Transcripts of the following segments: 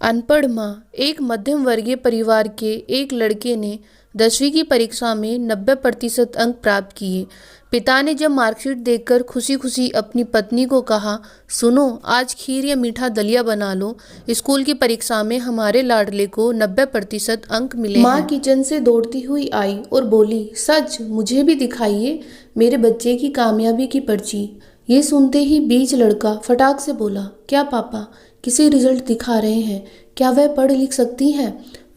अनपढ़ माँ। एक मध्यम वर्गीय परिवार के एक लड़के ने 10वीं की परीक्षा में 90% अंक प्राप्त किए। पिता ने जब मार्कशीट देखकर खुशी खुशी अपनी पत्नी को कहा, सुनो, आज खीर या मीठा दलिया बना लो, स्कूल की परीक्षा में हमारे लाडले को 90% अंक मिले हैं। माँ किचन से दौड़ती हुई आई और बोली, सच, मुझे भी दिखाइए मेरे बच्चे की कामयाबी की पर्ची। ये सुनते ही बीच लड़का फटाक से बोला, क्या पापा किसी रिजल्ट दिखा रहे हैं? क्या वह पढ़ लिख सकती है?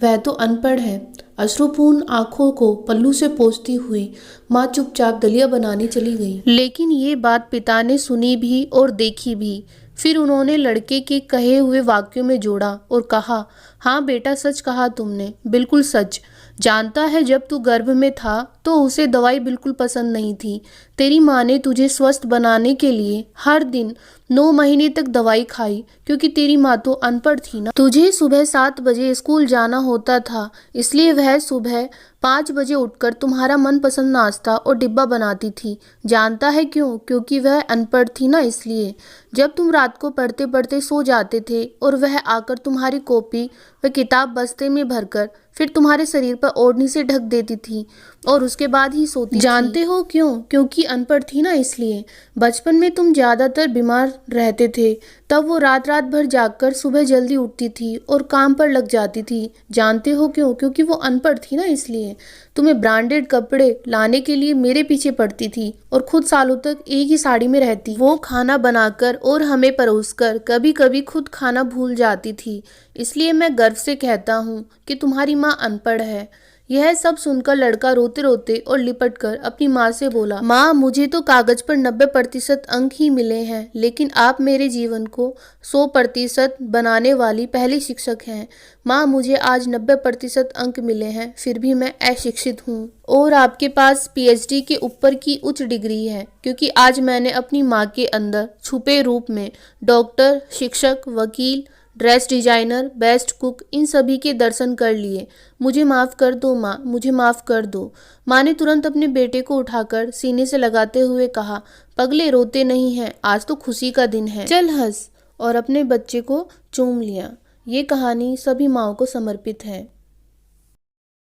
वह तो अनपढ़ है। अश्रुपूर्ण आंखों को पल्लू से पोंछती हुई माँ चुपचाप दलिया बनाने चली गई। लेकिन ये बात पिता ने सुनी भी और देखी भी। फिर उन्होंने लड़के के कहे हुए वाक्यों में जोड़ा और कहा, हाँ बेटा, सच कहा तुमने, बिल्कुल सच। जानता है, जब तू गर्भ में था तो उसे दवाई बिल्कुल पसंद नहीं थी। तेरी माँ ने तुझे स्वस्थ बनाने के लिए हर दिन 9 महीने तक दवाई खाई, क्योंकि तेरी माँ तो अनपढ़ थी ना। तुझे सुबह 7 बजे स्कूल जाना होता था, इसलिए वह सुबह 5 बजे उठकर तुम्हारा मनपसंद नाश्ता और डिब्बा बनाती थी। जानता है क्यों? क्योंकि वह अनपढ़ थी ना, इसलिए। जब तुम रात को पढ़ते पढ़ते सो जाते थे और वह आकर तुम्हारी कॉपी व किताब बस्ते में भरकर फिर तुम्हारे शरीर पर ओढ़नी से ढक देती थी और उसके बाद ही सोती थी। जानते हो क्यों? क्योंकि अनपढ़ थी ना, इसलिए। बचपन में तुम ज्यादातर बीमार रहते थे, तब वो रात रात भर जागकर सुबह जल्दी उठती थी और काम पर लग जाती थी। जानते हो क्यों? क्योंकि वो अनपढ़ थी ना, इसलिए। तुम्हें ब्रांडेड कपड़े लाने के लिए मेरे पीछे पड़ती थी और खुद सालों तक एक ही साड़ी में रहती। वो खाना बनाकर और हमें परोसकर कभी कभी खुद खाना भूल जाती थी। इसलिए मैं गर्व से कहता हूँ कि तुम्हारी माँ अनपढ़ है। यह सब सुनकर लड़का रोते रोते और लिपटकर अपनी माँ से बोला, माँ, मुझे तो कागज पर 90% अंक ही मिले हैं, लेकिन आप मेरे जीवन को 100% बनाने वाली पहली शिक्षक हैं। माँ, मुझे आज 90% अंक मिले हैं, फिर भी मैं अशिक्षित हूँ। और आपके पास PhD के ऊपर की उच्च डिग्री है, क्योंकि आज मैंने अपनी माँ के अंदर छुपे रूप में डॉक्टर, शिक्षक, वकील, ड्रेस डिजाइनर, बेस्ट कुक, इन सभी के दर्शन कर लिए। मुझे माफ़ कर दो माँ, मुझे माफ़ कर दो। माँ ने तुरंत अपने बेटे को उठाकर सीने से लगाते हुए कहा, पगले, रोते नहीं हैं, आज तो खुशी का दिन है, चल हंस। और अपने बच्चे को चूम लिया। ये कहानी सभी माँओं को समर्पित है।